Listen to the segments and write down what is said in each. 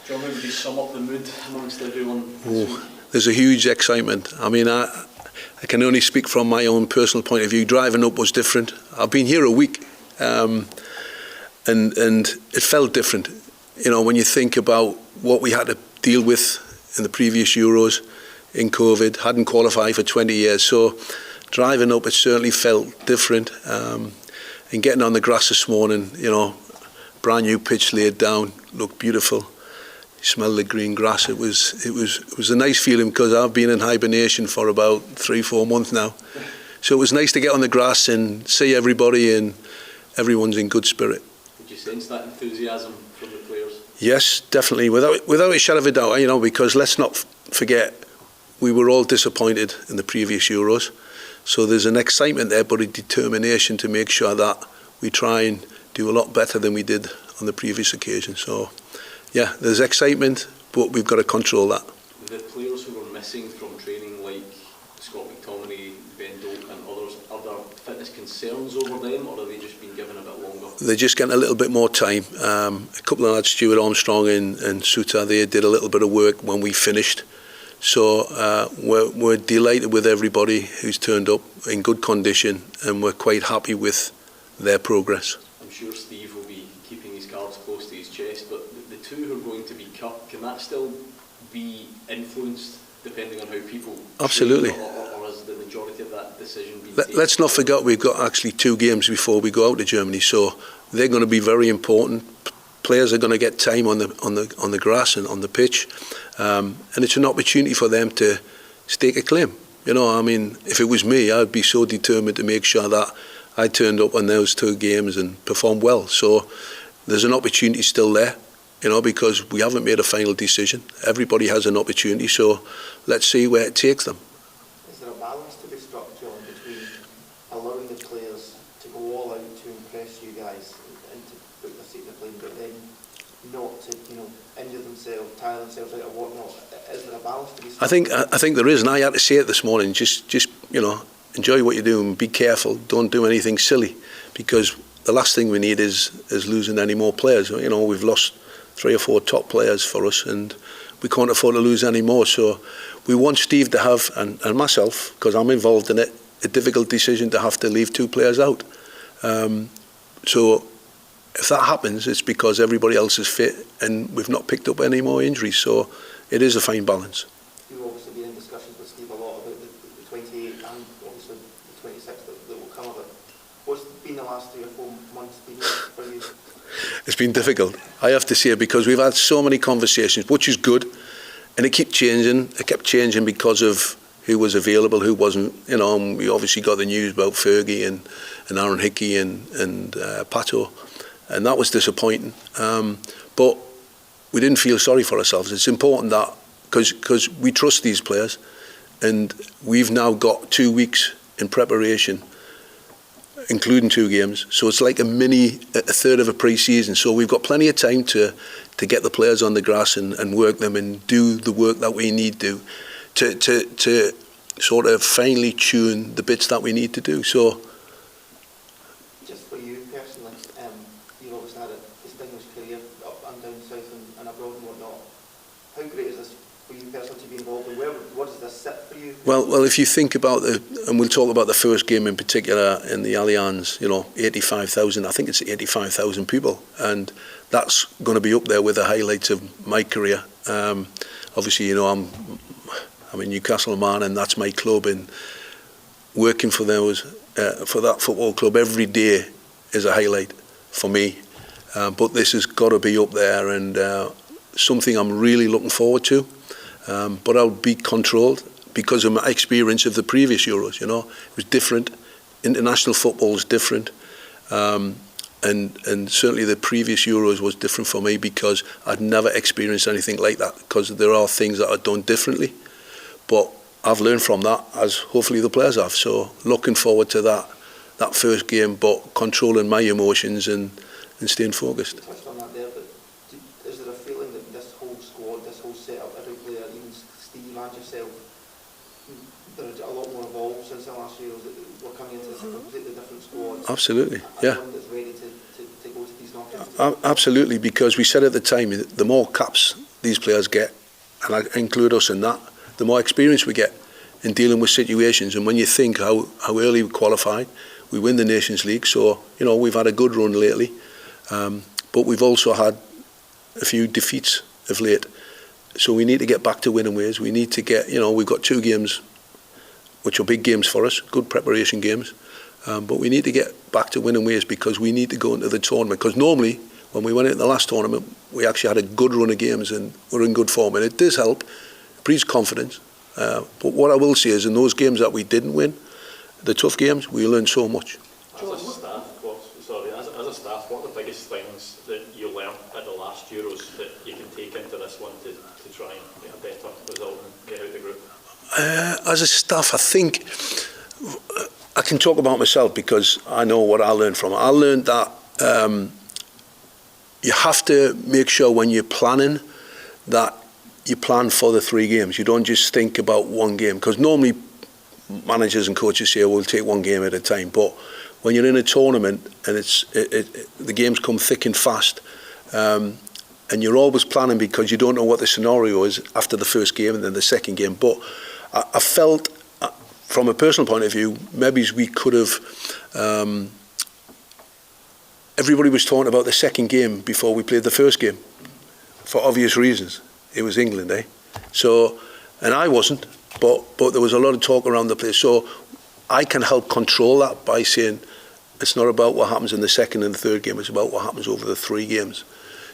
John, how would you sum up the mood amongst everyone? There's a huge excitement. I mean, I can only speak from my own personal point of view. Driving up was different. I've been here a week, and it felt different. You know, when you think about what we had to deal with in the previous Euros, in COVID, hadn't qualified for 20 years. So driving up, it certainly felt different. And getting on the grass this morning, you know, brand new pitch laid down, looked beautiful. You smell the green grass. It was a nice feeling because I've been in hibernation for about 3-4 months now. So it was nice to get on the grass and see everybody, and everyone's in good spirit. Did you sense that enthusiasm from the players? Yes, definitely, without a shadow of a doubt. You know, because let's not forget, we were all disappointed in the previous Euros. So there's an excitement there, but a determination to make sure that we try and do a lot better than we did on the previous occasion. So, yeah, there's excitement, but we've got to control that. The players who were missing from training, like Scott McTominay, Ben Doak and others, are there fitness concerns over them, or have they just been given a bit longer? They're just getting a little bit more time. A couple of lads, Stuart Armstrong and Suter, they did a little bit of work when we finished. So we're delighted with everybody who's turned up in good condition, and we're quite happy with their progress. I'm sure Steve will be keeping his cards close to his chest, but the two who are going to be cut, can that still be influenced depending on how people Absolutely. Or has the majority of that decision been taken? Let's not forget we've got actually 2 games before we go out to Germany, so they're going to be very important. Players are going to get time on the grass and on the pitch, and it's an opportunity for them to stake a claim. You know, I mean, if it was me, I'd be so determined to make sure that I turned up on those 2 games and performed well. So there's an opportunity still there, you know, because we haven't made a final decision. Everybody has an opportunity, so let's see where it takes them. Is there a balance to be struck, John, between allowing the players to go all out to impress you guys and to put their seat in the plane, but then not to, you know, injure themselves, tire themselves out or whatnot? Is there a balance to be struck? I think there is, and I had to say it this morning. Just you know, enjoy what you're doing. Be careful. Don't do anything silly, because the last thing we need is losing any more players. You know, we've lost 3 or 4 top players for us, and we can't afford to lose any more. So we want Steve to have, and myself, because I'm involved in it, a difficult decision to have to leave 2 players out. So if that happens, it's because everybody else is fit and we've not picked up any more injuries. So it is a fine balance. You've obviously been in discussions with Steve a lot about the 28 and obviously the 26 that will come of it. What's been the last 3 or 4 months been for you? It's been difficult, I have to say, because we've had so many conversations, which is good, and it kept changing. It kept changing because of who was available, who wasn't. You know, and we obviously got the news about Fergie and Aaron Hickey and Pato, and that was disappointing. But we didn't feel sorry for ourselves. It's important that, because we trust these players, and we've now got 2 weeks in preparation, including 2 games. So it's like a third of a pre-season. So we've got plenty of time to get the players on the grass and work them and do the work that we need to sort of finely tune the bits that we need to do. So, just for you personally, you've obviously had a distinguished career up and down south and abroad and whatnot. How great is this for you personally to be involved in? What does this sit for you? Well, if you think about and we'll talk about the first game in particular in the Allianz, you know, 85,000, I think it's 85,000 people, and that's going to be up there with the highlights of my career. Obviously, you know, I'm a Newcastle man, and that's my club, and working for those for that football club every day is a highlight for me. But this has got to be up there, and something I'm really looking forward to. But I'll be controlled because of my experience of the previous Euros. You know, it was different. International football is different, and certainly the previous Euros was different for me because I'd never experienced anything like that. Because there are things that are done differently, but I've learned from that, as hopefully the players have. So looking forward to that first game, but controlling my emotions and staying focused. You touched on that there, but is there a feeling that this whole squad, this whole setup, every player, even Steve and yourself, they're a lot more involved since the last year? We're coming into a completely different squad. Absolutely, yeah. One that's ready to go to these knockouts. Absolutely, because we said at the time, the more caps these players get, and I include us in that, the more experience we get in dealing with situations. And when you think how early we qualified, we win the Nations League, so we've had a good run lately, but we've also had a few defeats of late. So we need to get back to winning ways. We need to get, we've got 2 games, which are big games for us, good preparation games, but we need to get back to winning ways because we need to go into the tournament. Because normally, when we went into the last tournament, we actually had a good run of games and we're in good form, and it does help, it breeds confidence. But what I will say is, in those games that we didn't win, the tough games, we learned so much. As a staff, what are the biggest things that you learned at the last Euros that you can take into this one to try and get a better result and get out of the group? As a staff, I think I can talk about myself because I know what I learned from it. I learned that you have to make sure when you're planning that you plan for the 3 games. You don't just think about one game, because normally managers and coaches say, we'll take one game at a time. But when you're in a tournament and the games come thick and fast, and you're always planning because you don't know what the scenario is after the first game and then the second game. But I felt, from a personal point of view, maybe we could have... everybody was talking about the second game before we played the first game, for obvious reasons. It was England, eh? So, and I wasn't, but there was a lot of talk around the place. So I can help control that by saying it's not about what happens in the second and the third game, it's about what happens over the 3 games.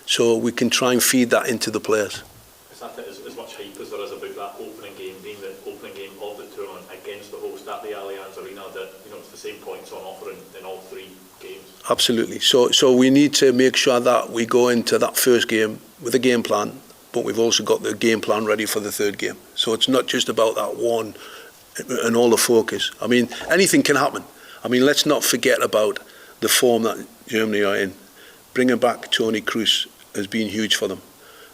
So we can try and feed that into the players. Is that as much hype as there is about that opening game being the opening game of the tournament against the host at the Allianz Arena, that it's the same points on offer in all 3 games? Absolutely. So we need to make sure that we go into that first game with a game plan, but we've also got the game plan ready for the 3rd game. So it's not just about that one and all the focus. I mean, anything can happen. I mean, let's not forget about the form that Germany are in. Bringing back Toni Kroos has been huge for them.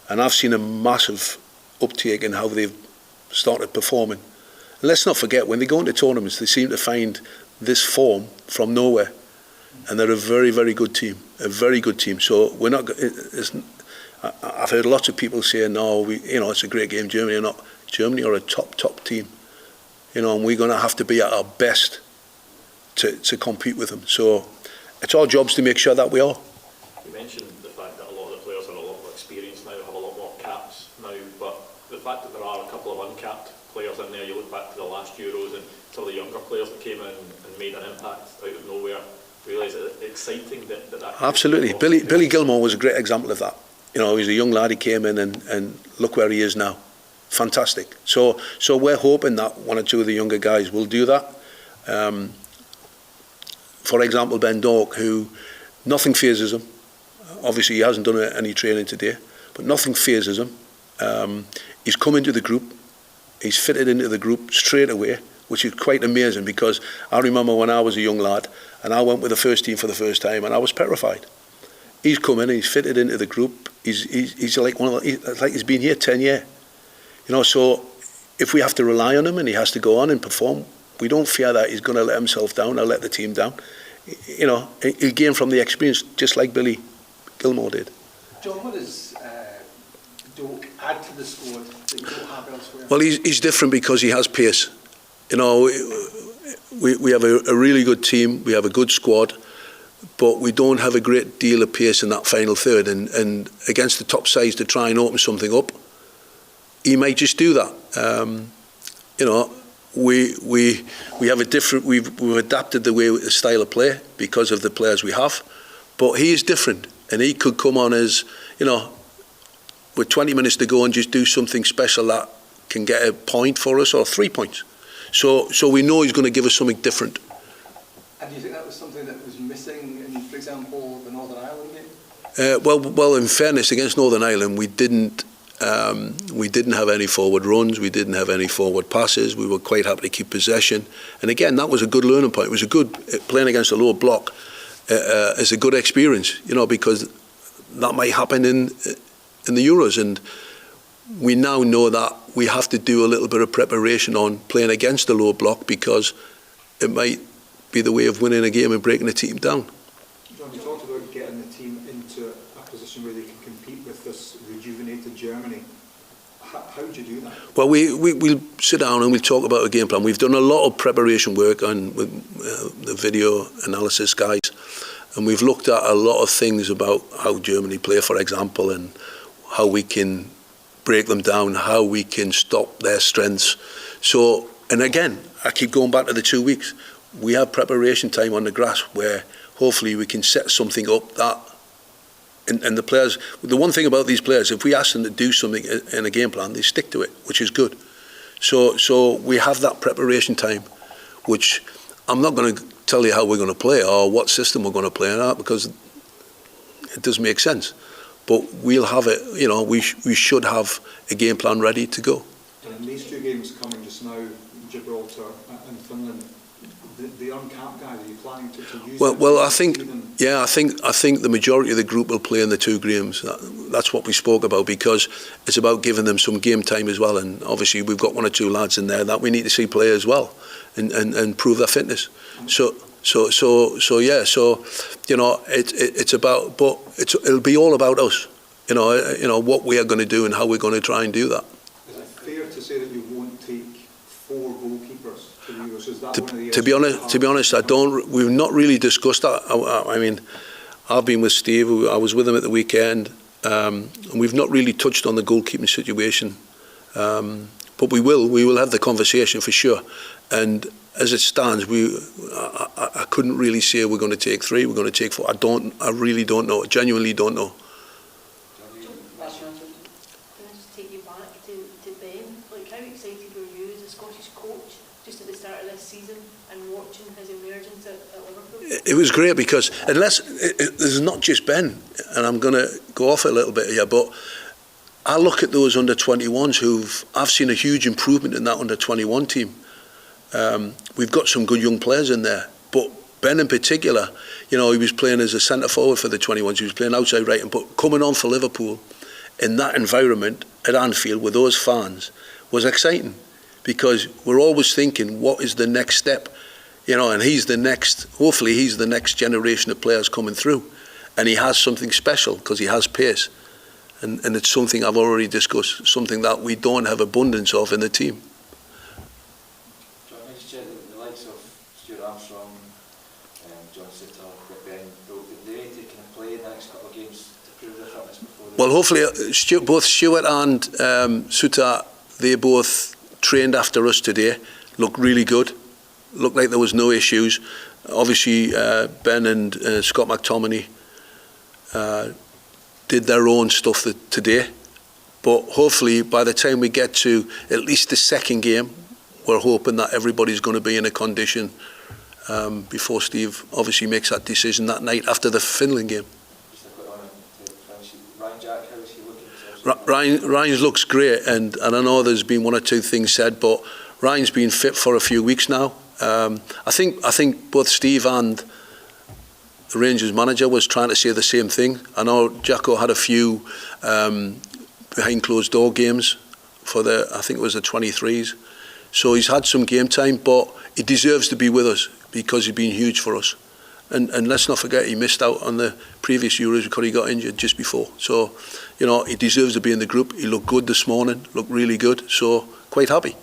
And I've seen a massive uptake in how they've started performing. And let's not forget, when they go into tournaments, they seem to find this form from nowhere. And they're a very, very good team. A very good team. So we're not... I've heard lots of people saying, no, it's a great game, Germany are not. Germany are a top team. And we're going to have to be at our best to compete with them. So it's our jobs to make sure that we are. You mentioned the fact that a lot of the players are a lot more experienced now, have a lot more caps now, but the fact that there are a couple of uncapped players in there, you look back to the last Euros and some of the younger players that came in and made an impact out of nowhere, realise it's exciting that Absolutely. Billy Gilmour was a great example of that. He's a young lad, he came in and look where he is now. Fantastic. So we're hoping that 1 or 2 of the younger guys will do that. For example, Ben Doak, who nothing phases him. Obviously, he hasn't done any training today, but nothing phases him. He's come into the group. He's fitted into the group straight away, which is quite amazing, because I remember when I was a young lad and I went with the first team for the first time and I was petrified. He's come in, he's fitted into the group. He's like he's been here 10 years. So if we have to rely on him and he has to go on and perform, we don't fear that he's going to let himself down or let the team down. He'll gain from the experience, just like Billy Gilmour did. John, what does Doak add to the squad that you don't have elsewhere? Well, he's different because he has pace. We have a really good team, we have a good squad, but we don't have a great deal of pace in that final third, and against the top sides to try and open something up, he might just do that. We have a different, we've adapted the style of play because of the players we have, but he is different, and he could come on as, with 20 minutes to go and just do something special that can get a point for us or 3 points. So we know he's going to give us something different. And do you think that was something that was missing in, for example, the Northern Ireland game? Well, in fairness, against Northern Ireland, we didn't have any forward runs, we didn't have any forward passes, we were quite happy to keep possession. And again, that was a good learning point. It was a good, playing against a low block is a good experience, because that might happen in the Euros. And we now know that we have to do a little bit of preparation on playing against the low block, because it might be the way of winning a game and breaking a team down. John, you talked about getting the team into a position where they can compete with this rejuvenated Germany. How do you do that? Well, we'll sit down and we'll talk about a game plan. We've done a lot of preparation work on with the video analysis guys, and we've looked at a lot of things about how Germany play, for example, and how we can break them down, how we can stop their strengths. So, and again, I keep going back to the 2 weeks. We have preparation time on the grass where hopefully we can set something up that, and the players, the one thing about these players, if we ask them to do something in a game plan, they stick to it, which is good. So we have that preparation time, which I'm not going to tell you how we're going to play or what system we're going to play in that, because it doesn't make sense. But we'll have it, you know, we should have a game plan ready to go. And in these two games coming just now, Gibraltar and Finland, the uncapped guys, are you planning to use them? Well, I think the majority of the group will play in the two games. That's what we spoke about, because it's about giving them some game time as well. And obviously we've got one or two lads in there that we need to see play as well, and prove their fitness. So you know, it's about, but it'll be all about us. You know what we are going to do and how we're going to try and do that. Is it fair to say that you won't take 4 goalkeepers to the Euros? Is that one of the to be honest, we've not really discussed that. I mean, I've been with Steve. I was with him at the weekend, and we've not really touched on the goalkeeping situation. But we will have the conversation for sure. And as it stands, I couldn't really say we're going to take 3, we're going to take 4. I really don't know. I genuinely don't know. Can I just take you back to Ben? Like, how excited were you as a Scottish coach just at the start of this season and watching his emergence at Liverpool? It was great, because there's not just Ben, and I'm going to go off a little bit here, but I look at those under-21s I've seen a huge improvement in that under-21 team. We've got some good young players in there, but Ben in particular, you know, he was playing as a centre forward for the 21s. He was playing outside right, but coming on for Liverpool in that environment at Anfield with those fans was exciting, because we're always thinking, what is the next step? You know, and hopefully he's the next generation of players coming through, and he has something special because he has pace, and it's something I've already discussed, something that we don't have abundance of in the team. Well, hopefully, both Stuart and Suta, they both trained after us today. Looked really good. Looked like there was no issues. Obviously, Ben and Scott McTominay did their own stuff today. But hopefully, by the time we get to at least the second game, we're hoping that everybody's going to be in a condition before Steve obviously makes that decision that night after the Finland game. Ryan looks great, and I know there's been one or two things said, but Ryan's been fit for a few weeks now. I think both Steve and the Rangers manager was trying to say the same thing. I know Jacko had a few behind closed door games for I think it was the 23s. So he's had some game time, but he deserves to be with us because he's been huge for us. And let's not forget, he missed out on the previous Euros because he got injured just before. So, you know, he deserves to be in the group. He looked good this morning, looked really good. So, quite happy.